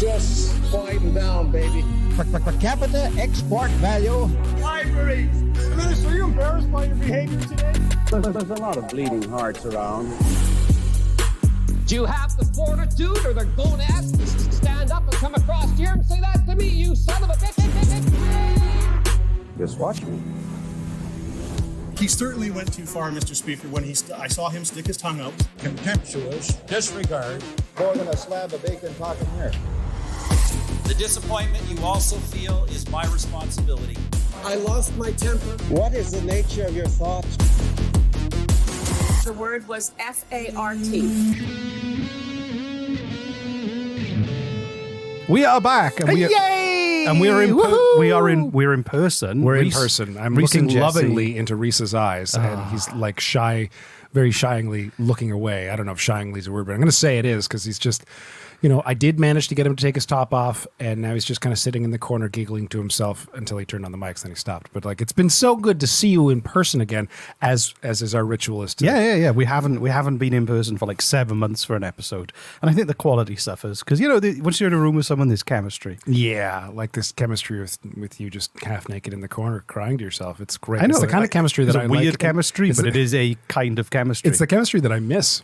Just quieten down, baby. Per capita export value. Libraries. Minister, are you embarrassed by your behavior today? There's a lot of bleeding hearts around. Do you have the fortitude or the gonads to stand up and come across here and say that to me, you son of a bitch? Just watch me. He certainly went too far, Mr. Speaker, when I saw him stick his tongue out. Contemptuous disregard. More than a slab of bacon talking here. The disappointment you also feel is my responsibility. I lost my temper. What is the nature of your thoughts? The word was F-A-R-T. We are back, and we're in person. We're in Reese, person. I'm Reese looking and Jesse. lovingly into Reese's eyes, and he's like shy, very shyingly looking away. I don't know if shyingly is a word, but I'm going to say it is because he's just, I did manage to get him to take his top off, and now he's just kind of sitting in the corner giggling to himself until he turned on the mics, then he stopped. But it's been so good to see you in person again, as is our ritualist. Yeah. We haven't been in person for like 7 months for an episode, and I think the quality suffers because once you're in a room with someone, there's chemistry. Yeah, like this chemistry with you just half naked in the corner crying to yourself. It's great. I know It's the kind of chemistry that I like. Weird chemistry, but it is a kind of chemistry. It's the chemistry that I miss.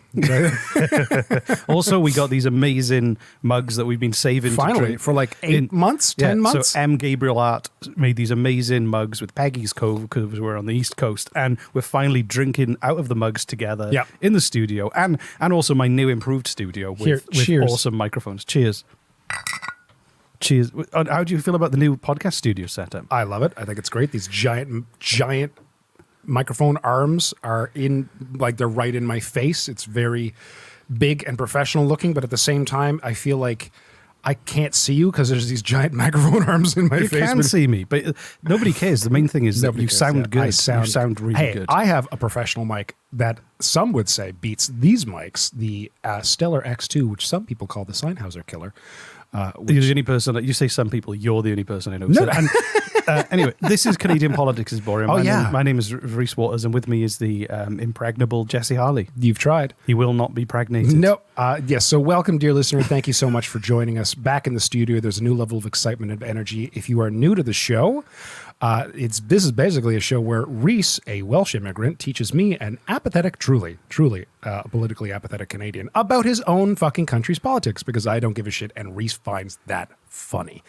Also, we got these amazing mugs that we've been saving Finally, for like 10 months. So M. Gabriel Art made these amazing mugs with Peggy's Cove because we're on the East Coast, and we're finally drinking out of the mugs together in the studio, and also my new improved studio with awesome microphones. Cheers. Cheers. How do you feel about the new podcast studio setup? I love it. I think it's great. These giant microphone arms are they're right in my face. It's very big and professional looking, but at the same time, I feel like I can't see you because there's these giant microphone arms in my face. You can see me, but nobody cares. The main thing is that you sound good. You sound really good. I have a professional mic that some would say beats these mics, the Stellar X2, which some people call the Sennheiser killer. You're the only person that you say. Some people, you're the only person I know. No. And anyway, this is Canadian Politics is Boring. My name is Rhys Waters, and with me is the impregnable Jesse Harley. You've tried. He will not be pregnated. No. Yes. So welcome, dear listener. Thank you so much for joining us back in the studio. There's a new level of excitement and energy. If you are new to the show, this is basically a show where Rhys, a Welsh immigrant, teaches me, an apathetic, truly politically apathetic Canadian, about his own fucking country's politics, because I don't give a shit, and Rhys finds that funny.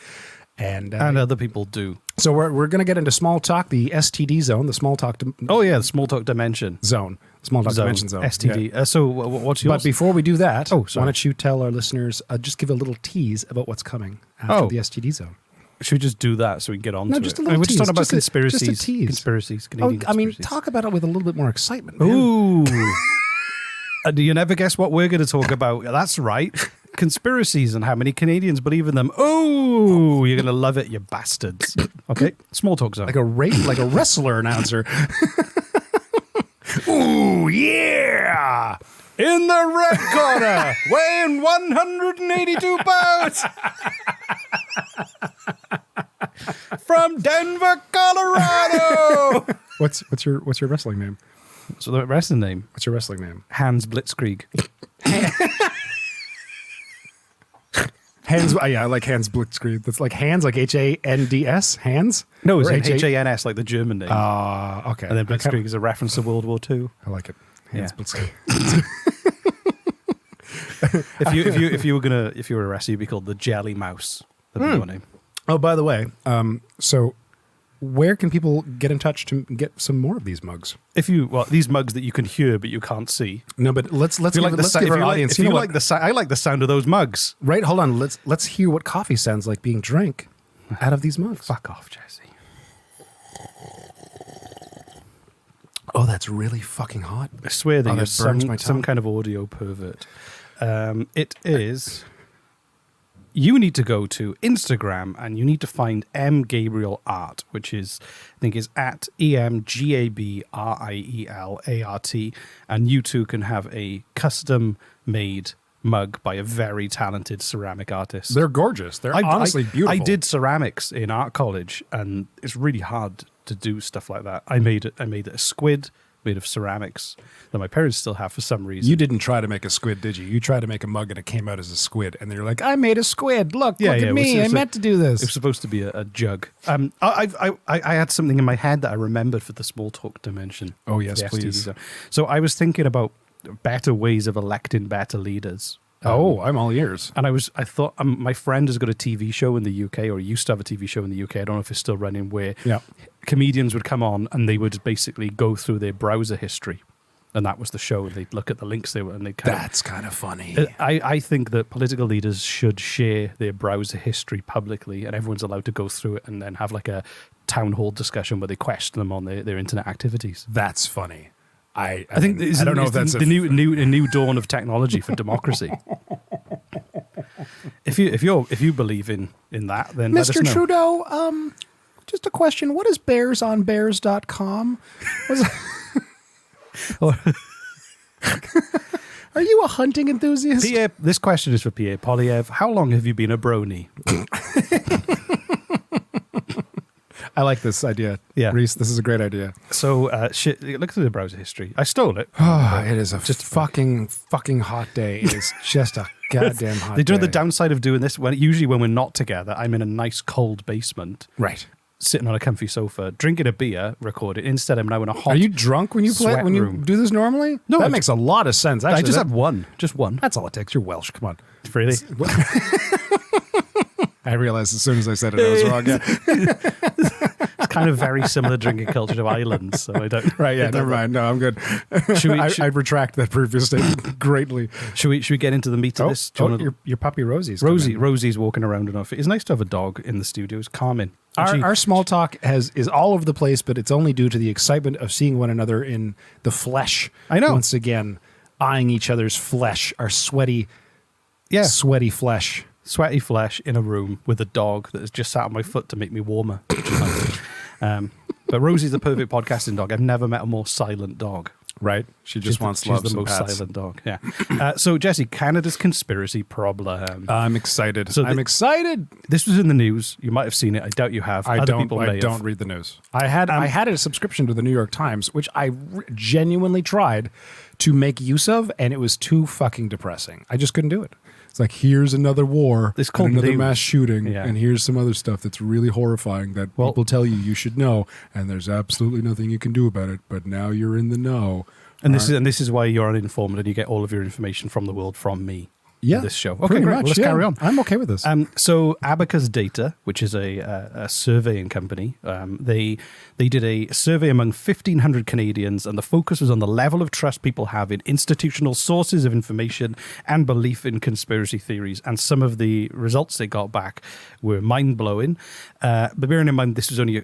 And other people do. So we're going to get into small talk, the STD zone, the small talk. The small talk dimension zone, small talk dimension zone. STD. Yeah. So what's yours? But before we do that, why don't you tell our listeners, just give a little tease about what's coming after the STD zone. Should we just do that so we can get on to it? Just a little we're tease. just talking about conspiracies. Just a tease. Conspiracies. Canadian conspiracies. Talk about it with a little bit more excitement, man. Ooh. Do you never guess what we're going to talk about? That's right. Conspiracies and how many Canadians believe in them. Oh, you're going to love it, you bastards. Okay, small talk zone. Like a wrestler announcer. Ooh, yeah! In the red corner, weighing 182 pounds. From Denver, Colorado. What's your wrestling name? So the wrestling name? What's your wrestling name? Hans Blitzkrieg. Hans, I like Hans Blitzkrieg. That's like Hans, like Hands? Hans? No, it's Hans, like the German name. Okay. And then Blitzkrieg is a reference to World War II. I like it. Hans Blitzkrieg. If you were a wrestler, you'd be called the Jelly Mouse. That'd be your name. Oh, by the way, so where can people get in touch to get some more of these mugs? These mugs that you can hear but you can't see. No, but let's give our audience. I like the sound of those mugs. Right, hold on. Let's hear what coffee sounds like being drank out of these mugs. Fuck off, Jesse. Oh, that's really fucking hot. I swear that you're some kind of audio pervert. It is. You need to go to Instagram and you need to find M. Gabriel Art, which is at EMGABRIELART, and you too can have a custom made mug by a very talented ceramic artist. They're gorgeous. They're honestly beautiful. I did ceramics in art college, and it's really hard to do stuff like that. I made a squid made of ceramics that my parents still have for some reason. You didn't try to make a squid, did you? You tried to make a mug and it came out as a squid. And then you're like, I made a squid. Look at me. I meant to do this. It was supposed to be a jug. I had something in my head that I remembered for the small talk dimension. Oh, yes, the please. STDs. So I was thinking about better ways of electing better leaders. I'm all ears. And I thought my friend has got a TV show in the UK, or used to have a TV show in the UK. I don't know if it's still running, where comedians would come on and they would basically go through their browser history. And that was the show. They'd look at the links and they'd That's kind of funny. I think that political leaders should share their browser history publicly, and everyone's allowed to go through it and then have like a town hall discussion where they question them on their internet activities. That's funny. I think I don't know if that's the new dawn of technology for democracy. If you believe in that, then let us Mr. know. Trudeau, just a question. What is bearsonbears.com? Are you a hunting enthusiast? Pierre, this question is for Pierre Polyev. How long have you been a brony? I like this idea. Yeah. Reese, this is a great idea. So, look at the browser history. I stole it. It is just fucking hot day. It is just a goddamn hot day. They know the downside of doing this. Usually when we're not together, I'm in a nice cold basement. Right. Sitting on a comfy sofa, drinking a beer, recording. Instead, I'm now in a hot. Are you drunk when you play? sweat When you room. do this normally? No, that makes a lot of sense. Actually, I just had one. Just one. That's all it takes. You're Welsh. Come on. Really? I realized as soon as I said it, I was wrong. Yeah. It's kind of very similar drinking culture to Ireland, so I don't. Right? Yeah. Never mind. No, I'm good. I retract that previous statement greatly. Should we get into the meat of this? Your puppy Rosie's Rosie's walking around enough. It's nice to have a dog in the studio. It's calming. Our small talk is all over the place, but it's only due to the excitement of seeing one another in the flesh. I know. Once again, eyeing each other's flesh, our sweaty flesh. Sweaty flesh in a room with a dog that has just sat on my foot to make me warmer. Which is nice. But Rosie's the perfect podcasting dog. I've never met a more silent dog. Right? She just wants love. She's the most pats. silent dog. Yeah. So, Jesse, Canada's conspiracy problem. I'm excited. So I'm excited. This was in the news. You might have seen it. I doubt you have. I don't read the news. I had a subscription to the New York Times, which I genuinely tried to make use of, and it was too fucking depressing. I just couldn't do it. It's like, here's another war, It's called another news. mass shooting, Yeah. and here's some other stuff that's really horrifying that people tell you should know, and there's absolutely nothing you can do about it, but now you're in the know. And this is why you're uninformed and you get all of your information from the world from me. Yeah, This show. pretty Okay, great. much, Let's yeah. carry on. I'm okay with this. So Abacus Data, which is a surveying company, they did a survey among 1,500 Canadians, and the focus was on the level of trust people have in institutional sources of information and belief in conspiracy theories. And some of the results they got back were mind-blowing. But bearing in mind, this was only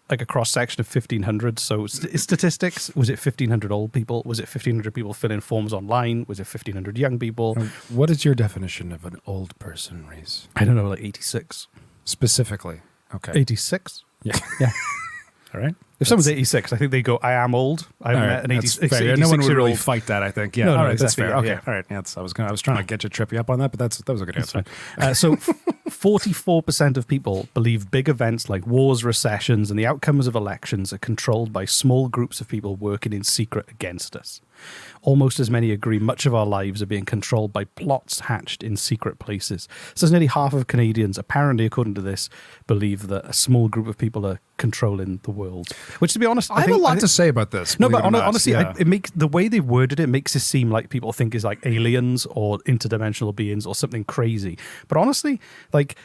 a cross-section of 1,500. So statistics, was it 1,500 old people? Was it 1,500 people filling forms online? Was it 1,500 young people? What is your definition of an old person, Reese? I don't know, like 86. Specifically. Okay. 86? Yeah. Yeah. All right. If someone's 86, I think they go, I am old. I All met right, an that's 86 fair. No one would really 86-year-old. fight that, I think. Yeah. No, all right, exactly, that's fair. Okay. yeah. All right. Yeah, I was trying to get you, trip you up on that, but that was a good answer. So 44% of people believe big events like wars, recessions, and the outcomes of elections are controlled by small groups of people working in secret against us. Almost as many agree much of our lives are being controlled by plots hatched in secret places. So nearly half of Canadians, apparently, according to this, believe that a small group of people are controlling the world. Which, to be honest, I have a lot to say about this. No, but believe it or not. honestly, Yeah. it makes the way they've worded it makes it seem like people think is like aliens or interdimensional beings or something crazy. But honestly, like,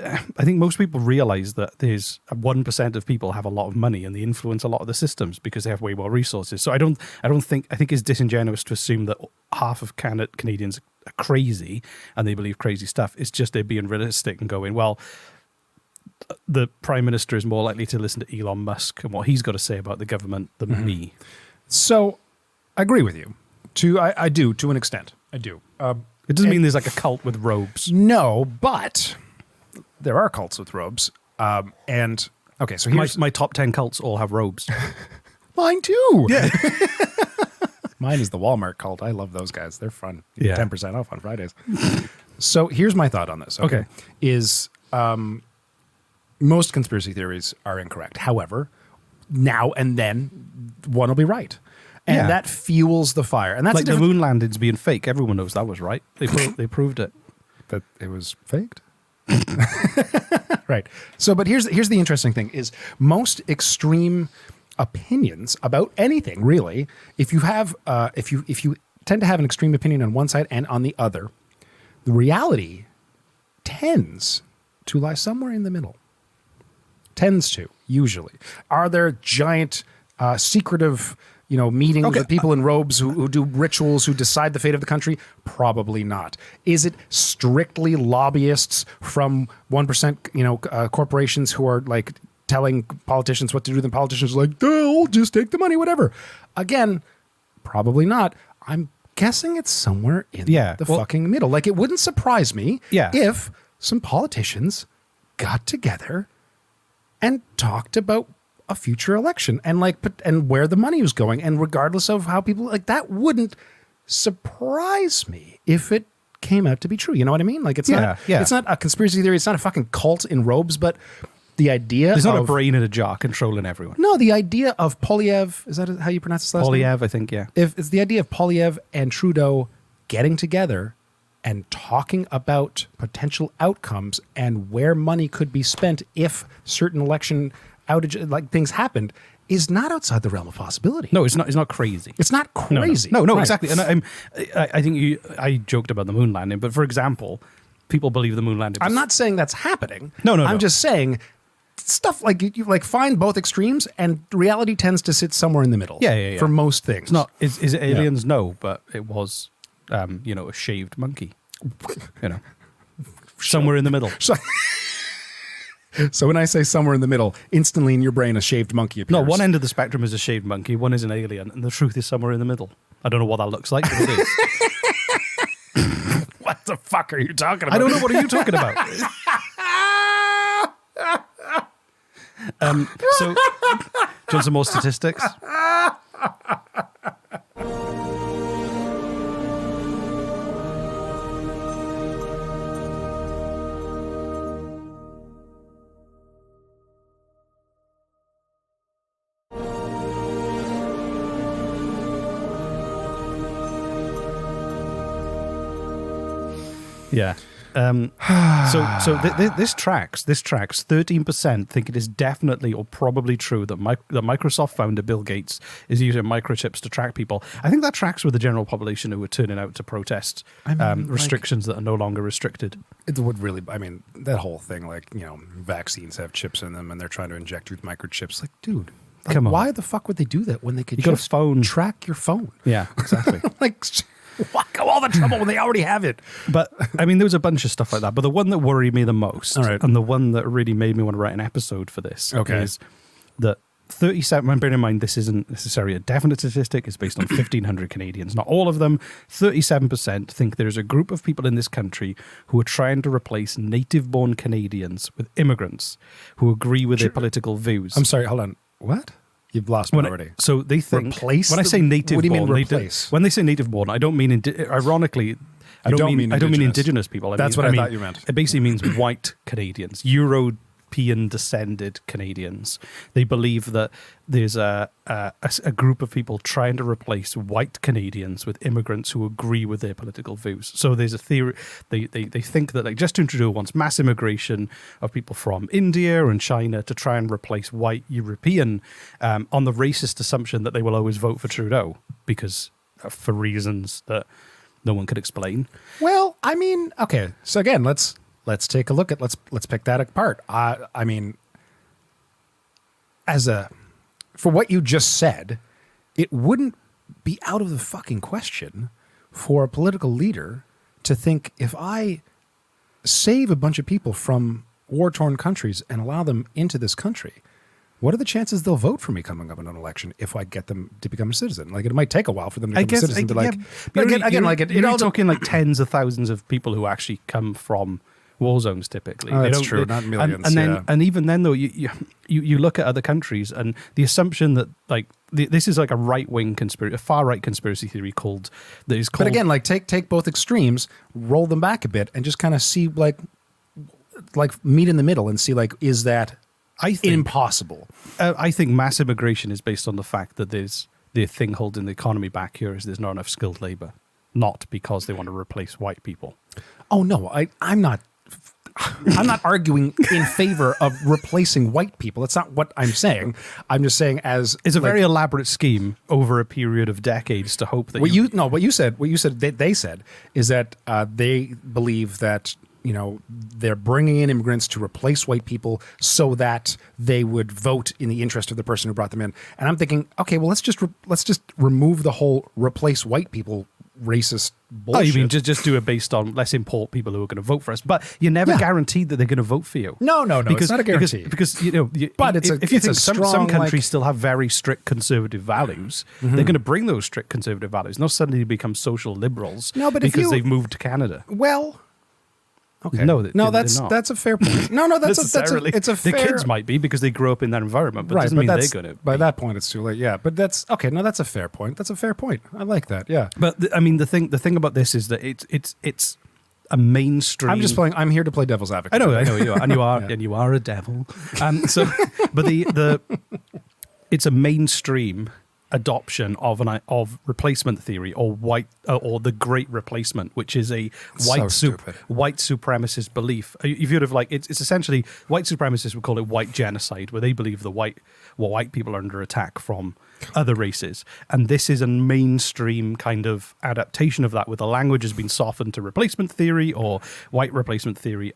I think most people realize that there's 1% of people have a lot of money and they influence a lot of the systems because they have way more resources. So I think it's disingenuous to assume that half of Canadians are crazy and they believe crazy stuff. It's just they're being realistic and going, well, the Prime Minister is more likely to listen to Elon Musk and what he's got to say about the government than me. So I agree with you. I do, to an extent. I do. It doesn't mean there's like a cult with robes. No, but there are cults with robes. And okay, so here's My top 10 cults all have robes. mine too. Yeah. Mine is the Walmart cult. I love those guys. They're fun. You get Yeah. 10% off on Fridays. So here's my thought on this. Okay. Is most conspiracy theories are incorrect. However, now and then one will be right. And that fuels the fire. And that's like the moon landings being fake. Everyone knows that was right. They proved it. That it was faked? Right. So, but here's the interesting thing is most extreme opinions about anything, really, if you have if you tend to have an extreme opinion on one side and on the other, the reality tends to lie somewhere in the middle. Tends to, usually. Are there giant secretive meetings with people in robes who do rituals, who decide the fate of the country? Probably not. Is it strictly lobbyists from 1%, corporations who are like telling politicians what to do? Then politicians are like, they'll just take the money, whatever. Again, probably not. I'm guessing it's somewhere in the fucking middle. Like, it wouldn't surprise me if some politicians got together and talked about a future election and where the money was going, and regardless of how people that wouldn't surprise me if it came out to be true. You know what I mean? Like, it's not a conspiracy theory. It's not a fucking cult in robes, but the idea there's not a brain in a jar controlling everyone. No, the idea of Polyev, is that how you pronounce this last name? Polyev, I think, yeah. If it's the idea of Polyev and Trudeau getting together and talking about potential outcomes and where money could be spent if certain election outage things happened, is not outside the realm of possibility. No, it's not. It's not crazy. It's not crazy. No, right. Exactly. And I think I joked about the moon landing, but for example, people believe the moon landing. I'm not saying that's happening. No. I'm just saying stuff like you find both extremes, and reality tends to sit somewhere in the middle. Yeah. For most things, it's not. Is it aliens? Yeah. No, but it was, a shaved monkey. Somewhere in the middle. So when I say somewhere in the middle, instantly in your brain a shaved monkey appears. No, one end of the spectrum is a shaved monkey, one is an alien, and the truth is somewhere in the middle. I don't know what that looks like, but it is. What the fuck are you talking about? I don't know. What are you talking about? So, do you want some more statistics? Yeah. This tracks. 13% think it is definitely or probably true that Microsoft founder Bill Gates is using microchips to track people. I think that tracks with the general population who are turning out to protest restrictions that are no longer restricted. It would really. I mean, that whole thing, vaccines have chips in them, and they're trying to inject you with microchips. Like, dude, come on. Why the fuck would they do that when they could just track your phone? Yeah, exactly. Why go all the trouble when they already have it? But, I mean, there was a bunch of stuff like that. But the one that worried me the most, and the one that really made me want to write an episode for this, is that 37, and bear in mind, this isn't necessarily a definite statistic, it's based on 1,500 Canadians. Not all of them. 37% think there's a group of people in this country who are trying to replace native-born Canadians with immigrants who agree with their political views. I'm sorry, hold on. What? You've lost me already. So they think replace. When I say native, what do you mean born, replace? When they say native born, I don't mean ironically. I don't mean indigenous people. That's what I thought you meant. It basically means white Canadians, European descended Canadians. They believe that there's a group of people trying to replace white Canadians with immigrants who agree with their political views. So there's a theory. They think that Justin Trudeau wants mass immigration of people from India and China to try and replace white European on the racist assumption that they will always vote for Trudeau because for reasons that no one could explain. Well, I mean, okay. So again, let's take a look at let's pick that apart. I mean, for what you just said, it wouldn't be out of the fucking question for a political leader to think, if I save a bunch of people from war-torn countries and allow them into this country, what are the chances they'll vote for me coming up in an election if I get them to become a citizen? Like, it might take a while for them to become a citizen. You're talking like tens of thousands of people who actually come from war zones typically. Oh, that's true, not millions. And even then, though, you look at other countries, and the assumption that this is like a right-wing conspiracy, a far-right conspiracy theory called. But again, take both extremes, roll them back a bit, and just kind of see like meet in the middle and see is that impossible? I think mass immigration is based on the fact that there's the thing holding the economy back here is there's not enough skilled labor, not because they want to replace white people. Oh no, I'm not arguing in favor of replacing white people. That's not what I'm saying. I'm just saying it's a very elaborate scheme over a period of decades to hope that what you said they said is that they believe that they're bringing in immigrants to replace white people so that they would vote in the interest of the person who brought them in. And I'm thinking, okay, well let's just remove the whole replace white people racist bullshit. Oh, you mean just do it based on let's import people who are going to vote for us? But you're never guaranteed that they're going to vote for you. No, it's not a guarantee. Because but if you think some countries still have very strict conservative values, they're going to bring those strict conservative values, not suddenly become social liberals because they've moved to Canada. Well, okay. That's a fair point. It's a fair. The kids might be because they grew up in that environment, but doesn't mean they're going to. By that point, it's too late. Yeah, but that's okay. No, that's a fair point. That's a fair point. I like that. Yeah, but the thing about this is that it's a mainstream. I'm here to play devil's advocate. I know you are, and you are, and you are a devil. But it's a mainstream adoption of replacement theory or or the Great Replacement, which is a white supremacist belief. If you'd have it's essentially white supremacists would call it white genocide, where they believe white people are under attack from other races, and this is a mainstream kind of adaptation of that, where the language has been softened to replacement theory or white replacement theory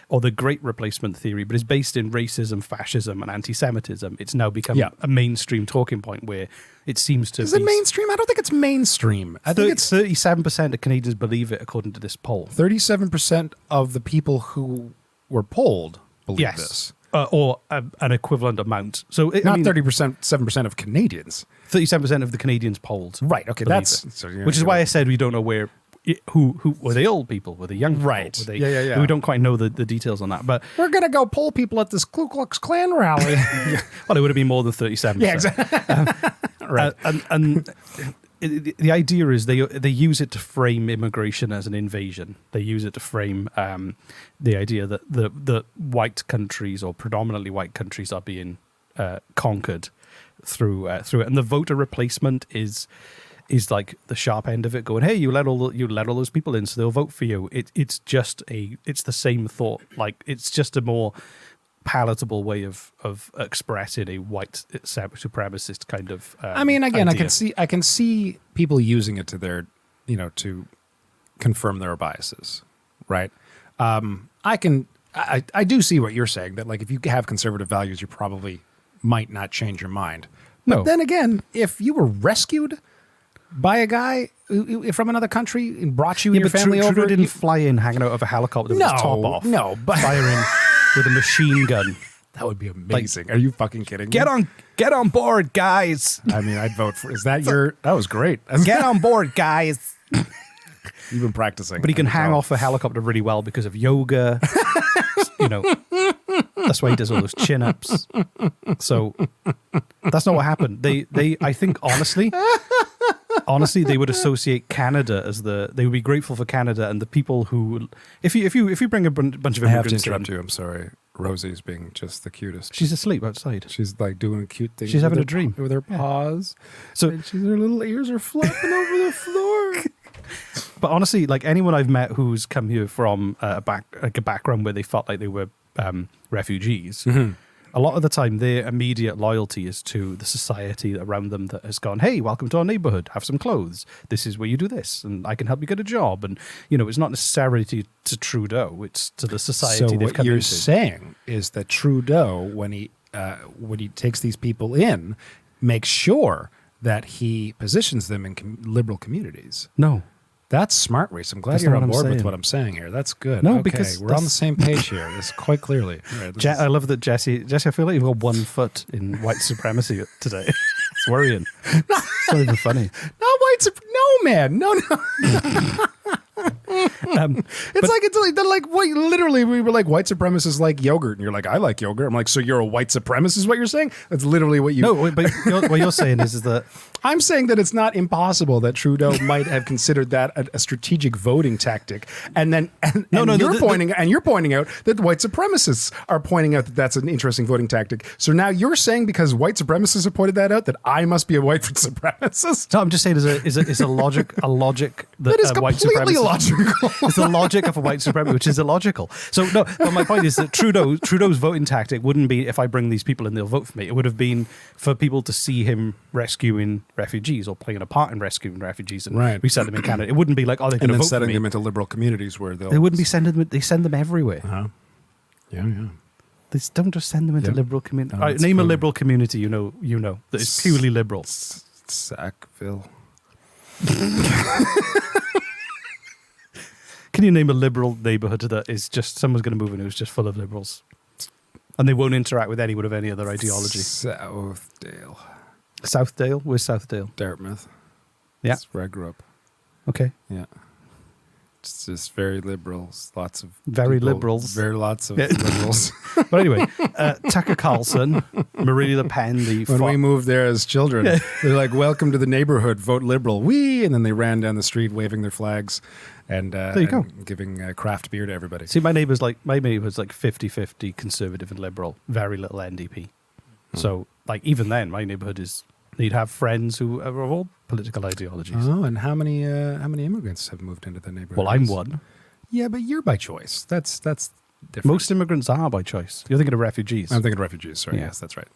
or the Great Replacement theory, but it's based in racism, fascism, and anti-Semitism. It's now become a mainstream talking point where it seems to. Is it mainstream? I don't think it's mainstream. I think it's 37% of Canadians believe it, according to this poll. 37% of the people who were polled believe this. Or an equivalent amount. So not 30%, 7% of Canadians. 37% of the Canadians polled. Right. Okay. Which is why I said we don't know who were they old people, were they young people? Right. We don't quite know the details on that. But we're gonna go poll people at this Ku Klux Klan rally. Well, it would have been more than 37%. Yeah, exactly. Right. And the idea is they use it to frame immigration as an invasion. They use it to frame the idea that the white countries, or predominantly white countries, are being conquered through it. And the voter replacement is like the sharp end of it, going, hey, you let all those people in, so they'll vote for you. It's the same thought. Like, it's just a more palatable way of expressing a white supremacist kind of again, idea. I can see people using it to their to confirm their biases, right? I do see what you're saying, that like if you have conservative values, you probably might not change your mind. But then again, if you were rescued by a guy from another country and brought you and your family over, Trudeau didn't fly in hanging out of a helicopter with his top off. No, but firing with a machine gun. That would be amazing. Are you fucking kidding me? Get on board, guys. I mean, I'd vote for. That was great. Get on board, guys. You've been practicing. But he can hang off a helicopter really well because of yoga. That's why he does all those chin-ups. So that's not what happened. I think honestly, they would associate Canada as they would be grateful for Canada and the people who, if you bring a bunch of immigrants. I have to interrupt you. I'm sorry. Rosie's being just the cutest. She's asleep outside. She's like doing cute things. She's having a dream with her paws. So her little ears are flapping over the floor. But honestly, like anyone I've met who's come here from a background where they felt like they were refugees, a lot of the time their immediate loyalty is to the society around them that has gone, hey, welcome to our neighborhood, have some clothes, this is where you do this, and I can help you get a job. And it's not necessarily to Trudeau, it's to the society they've come into. So what you're saying is that Trudeau, when he takes these people in, makes sure that he positions them in liberal communities. No. That's smart, Reese. I'm glad you're on board with what I'm saying here. That's good. No, okay, because we're on the same page here. This cquite clearly. Right, I love that Jesse, I feel like you've got 1 foot in white supremacy today. It's worrying. It's not even funny. No, man. No. They're like what? Literally, we were like white supremacists like yogurt, and you're like, I like yogurt. I'm like, so you're a white supremacist? Is what you're saying? That's literally what you. No, but what you're saying is that I'm saying that it's not impossible that Trudeau might have considered that a strategic voting tactic, and then you're pointing out that white supremacists are pointing out that that's an interesting voting tactic. So now you're saying because white supremacists have pointed that out that I must be a white supremacist. No, I'm just saying is a logic That is white completely supremacists. illogical. It's the logic of a white supremacist, which is illogical. So no, but my point is that Trudeau's voting tactic wouldn't be if I bring these people and they'll vote for me. It would have been for people to see him rescuing refugees or playing a part in rescuing refugees and reset them in Canada. It wouldn't be like, oh, they're going to vote for me. Setting them into liberal communities where they wouldn't be sending them. They send them everywhere. Uh-huh. Yeah. They don't just send them into liberal community. No, name a liberal community you know that is purely liberal. Sackville. Can you name a liberal neighborhood that is just someone's going to move in who's just full of liberals, and they won't interact with anyone of any other ideology? Southdale. Southdale? Where's Southdale? Dartmouth. Yeah. That's where I grew up. Okay. Yeah. It's just very liberals. Lots of very people, liberals. Very lots of liberals. But anyway, Tucker Carlson, Marie Le Pen, when we moved there as children, they're like, "Welcome to the neighborhood. Vote liberal." And then they ran down the street waving their flags and there you go, giving craft beer to everybody. See, my neighbor's like 50-50 conservative and liberal. Very little NDP. So, like, even then, my neighborhood is. You'd have friends who are of all political ideologies. Oh, and how many immigrants have moved into the neighborhood? Well, I'm one. Yeah, but you're by choice. That's different. Most immigrants are by choice. You're thinking of refugees. I'm thinking of refugees. Sorry. Yeah. Yes, that's right.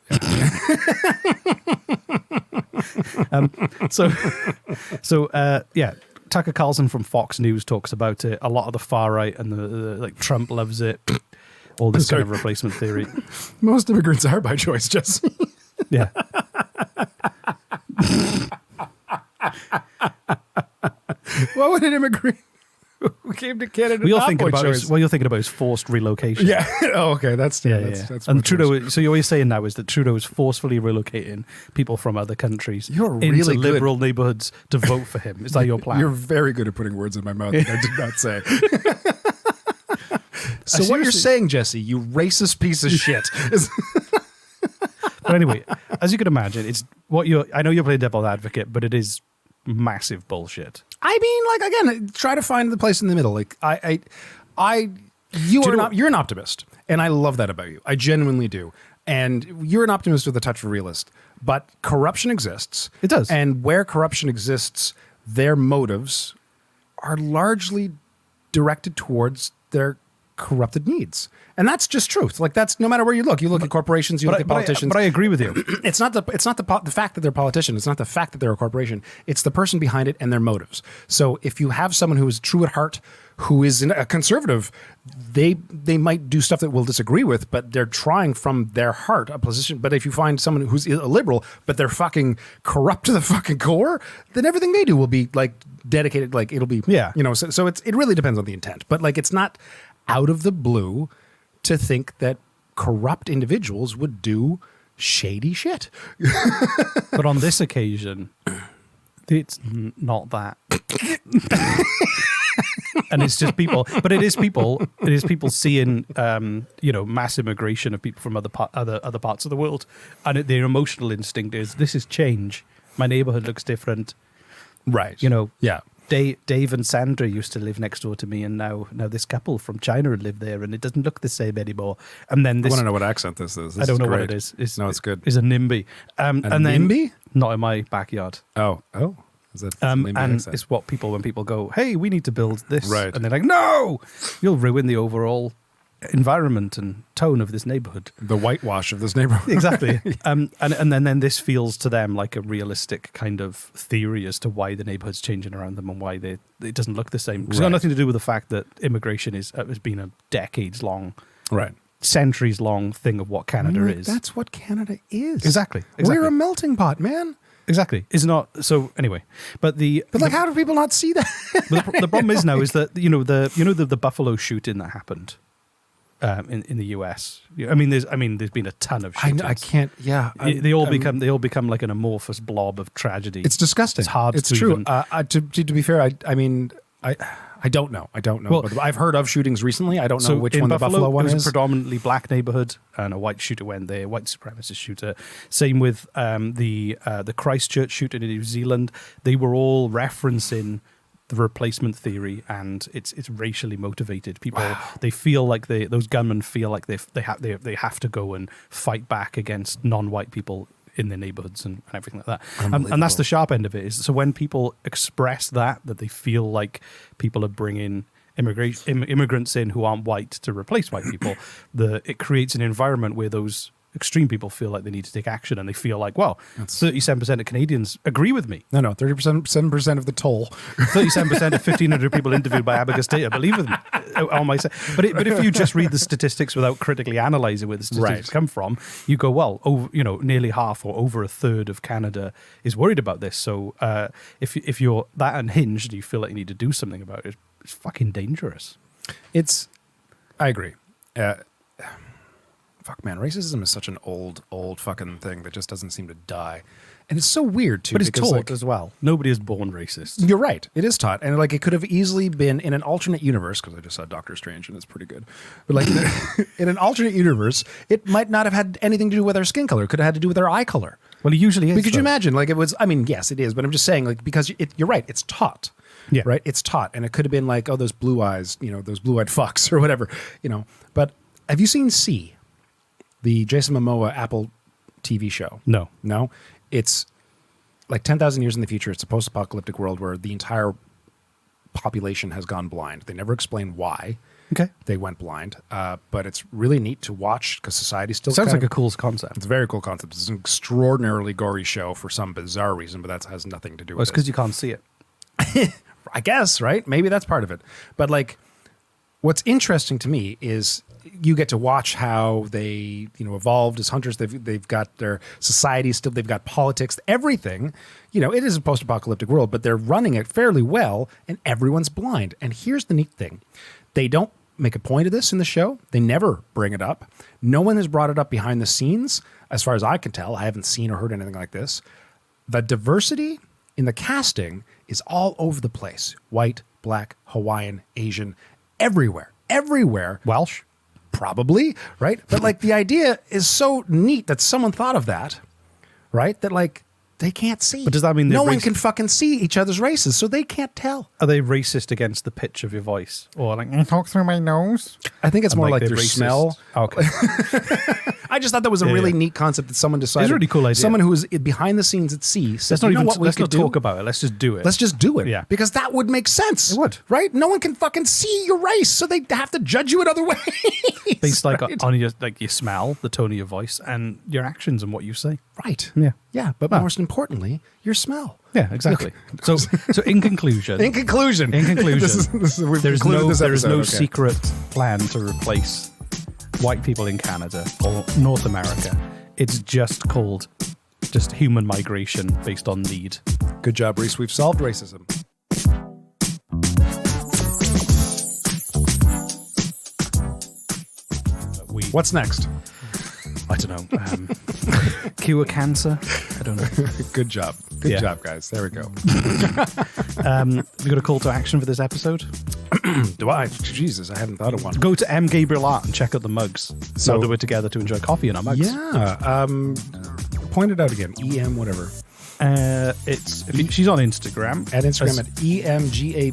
Yeah. Tucker Carlson from Fox News talks about it. A lot of the far right and the like Trump loves it. All this kind of replacement theory. Most immigrants are by choice, Jesse. Yeah. What would an immigrant who came to Canada? You're thinking about is forced relocation. Yeah. Oh, okay. That's and Trudeau. So what you're saying now is that Trudeau is forcefully relocating people from other countries into liberal neighborhoods to vote for him. Is that your plan? You're very good at putting words in my mouth that I did not say. So what you're saying, Jesse, you racist piece of shit. But anyway, as you can imagine, I know you're playing devil's advocate, but it is massive bullshit. I mean, like, again, try to find the place in the middle. Like, you're an optimist, and I love that about you. I genuinely do. And you're an optimist with a touch of a realist. But corruption exists. It does. And where corruption exists, their motives are largely directed towards their corrupted needs. And that's just truth. Like, that's no matter where you look. You look at corporations, you look at politicians. But I agree with you. It's not the fact that they're a politician. It's not the fact that they're a corporation. It's the person behind it and their motives. So if you have someone who is true at heart, who is a conservative, they might do stuff that we'll disagree with, but they're trying from their heart a position. But if you find someone who's a liberal, but they're fucking corrupt to the fucking core, then everything they do will be like dedicated. Like, it'll be, so it really depends on the intent. But like, it's not out of the blue to think that corrupt individuals would do shady shit. But on this occasion, it's not that. And it's just people, but it is people seeing, mass immigration of people from other parts of the world. And their emotional instinct is, this is change. My neighborhood looks different. Right. Yeah. Dave and Sandra used to live next door to me, and now this couple from China live there, and it doesn't look the same anymore. And then I want to know what accent this is. I don't know what it is. It's good. It's a NIMBY. NIMBY? Not in my backyard. Oh. Is that and it's what when people go, hey, we need to build this. Right. And they're like, no, you'll ruin the overall environment and tone of this neighborhood. The whitewash of this neighborhood. Exactly. And then this feels to them like a realistic kind of theory as to why the neighborhood's changing around them and why it doesn't look the same. It's got nothing to do with the fact that immigration has been a decades-long, centuries-long thing of what Canada is. That's what Canada is. Exactly. We're a melting pot, man. Exactly. It's not. So anyway, how do people not see that? The problem is now is that the Buffalo shooting that happened in the US. I mean, there's been a ton of shootings. I can't. Yeah, they all become like an amorphous blob of tragedy. It's disgusting. It's hard. It's to true. Even, to be fair, I I don't know. Well, but I've heard of shootings recently. I don't know which in one the Buffalo one it was is. a predominantly black neighborhood, and a white shooter went there, white supremacist shooter. Same with the Christchurch shooting in New Zealand. They were all referencing the replacement theory, and it's racially motivated. People they feel like those gunmen feel like they have to go and fight back against non-white people in their neighborhoods and everything like that. And that's the sharp end of it. Is so when people express that they feel like people are bringing immigrants in who aren't white to replace white people, it creates an environment where those extreme people feel like they need to take action, and they feel like, well, 37% of Canadians agree with me. No, 7% of the toll. 37% of 1,500 people interviewed by Abigail State believe with me on my side. But if you just read the statistics without critically analysing where the statistics come from, you go, well, nearly half or over a third of Canada is worried about this. So if you're that unhinged, you feel like you need to do something about it. It's fucking dangerous. I agree. Fuck, man, racism is such an old fucking thing that just doesn't seem to die. And it's so weird, too. But it's because, taught as well. Nobody is born racist. You're right. It is taught. And it could have easily been in an alternate universe, because I just saw Doctor Strange and it's pretty good. But in an alternate universe, it might not have had anything to do with our skin color. It could have had to do with our eye color. Well, it usually is. Could you imagine? It was, yes, it is. But I'm just saying, because you're right. It's taught. Yeah. Right? It's taught. And it could have been those blue eyes, those blue-eyed fucks or whatever, But have you seen C? The Jason Momoa Apple TV show? No. It's 10,000 years in the future. It's a post-apocalyptic world where the entire population has gone blind. They never explain why they went blind, but it's really neat to watch because society still sounds like a cool concept. It's a very cool concept. It's an extraordinarily gory show for some bizarre reason, but that has nothing to do with it. It's because you can't see it. I guess, right? Maybe that's part of it. But what's interesting to me is you get to watch how they, evolved as hunters. They've got their society still. They've got politics, everything. It is a post-apocalyptic world, but they're running it fairly well, and everyone's blind. And here's the neat thing: they don't make a point of this in the show. They never bring it up. No one has brought it up behind the scenes, as far as I can tell. I haven't seen or heard anything like this. The diversity in the casting is all over the place: white, black, Hawaiian, Asian, everywhere. Welsh. Probably, right? But the idea is so neat that someone thought of that, right? That they can't see. But does that mean no one can fucking see each other's races, so they can't tell? Are they racist against the pitch of your voice, or I talk through my nose? I think it's more like their racist. smell. Okay. I just thought that was a really neat concept that someone decided. It's a really cool idea. Someone who was behind the scenes at sea said, let's not talk about it. Let's just do it. Let's just do it. Yeah. Because that would make sense. It would. Right? No one can fucking see your race, so they have to judge you in other ways. Based on your smell, the tone of your voice, and your actions and what you say. Right. Yeah. Yeah. But most importantly, your smell. Yeah, exactly. So in conclusion, there is no secret plan to replace white people in Canada or North America. It's just called human migration based on need. Good job, Reese. We've solved racism. What's next? I don't know. Cure cancer? I don't know. Good job. Good job, guys. There we go. Have you got a call to action for this episode? Do I? Jesus, I hadn't thought of one. Go to M. Gabriel Art and check out the mugs. So that we're together to enjoy coffee in our mugs. Yeah. Point it out again. EM whatever. She's on Instagram. At Instagram at EMGABRIELART.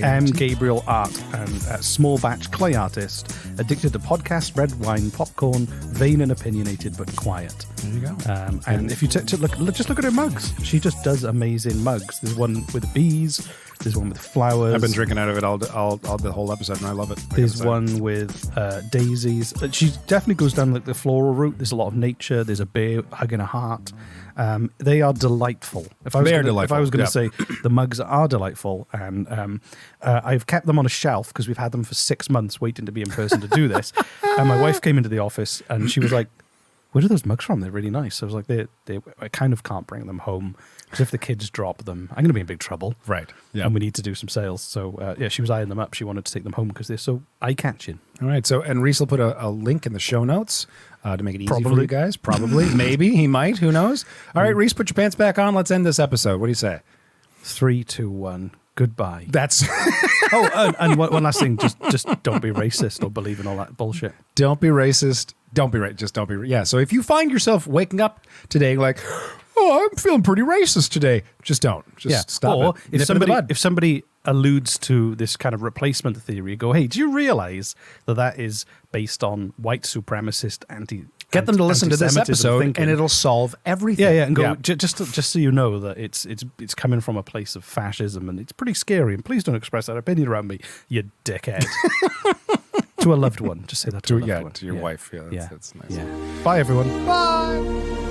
M. Gabriel Art, and small batch clay artist, addicted to podcasts, red wine, popcorn, vain and opinionated but quiet. There you go. And if you just look at her mugs, she just does amazing mugs. There's one with bees. There's one with flowers. I've been drinking out of it all the whole episode, and I love it. There's one with daisies. She definitely goes down the floral route. There's a lot of nature. There's a bear hugging a heart. They are delightful. If I was going to say the mugs are delightful, and I've kept them on a shelf because we've had them for 6 months waiting to be in person to do this. And my wife came into the office and she was like, "Where are those mugs from? They're really nice." I was like, I kind of can't bring them home because if the kids drop them, I'm going to be in big trouble. Right. Yeah. And we need to do some sales. So she was eyeing them up. She wanted to take them home because they're so eye-catching. All right. So, and Reese will put a link in the show notes to make it easy for you guys. Probably. Maybe. He might. Who knows? All right, Reese, put your pants back on. Let's end this episode. What do you say? 3, 2, 1. Goodbye. That's and one last thing. Just don't be racist or believe in all that bullshit. don't be racist. Don't be just don't be. Yeah. So if you find yourself waking up today like, oh, I'm feeling pretty racist today, just don't. Just stop. Or it. if somebody alludes to this kind of replacement theory, go, hey, do you realize that is based on white supremacist Get them to listen to this episode, thinking. and it'll solve everything. Yeah, and go just so you know that it's coming from a place of fascism, and it's pretty scary. And please don't express that opinion around me, you dickhead. To a loved one, just say that to a loved one. To your wife. Yeah, that's nice. Yeah. Bye, everyone. Bye.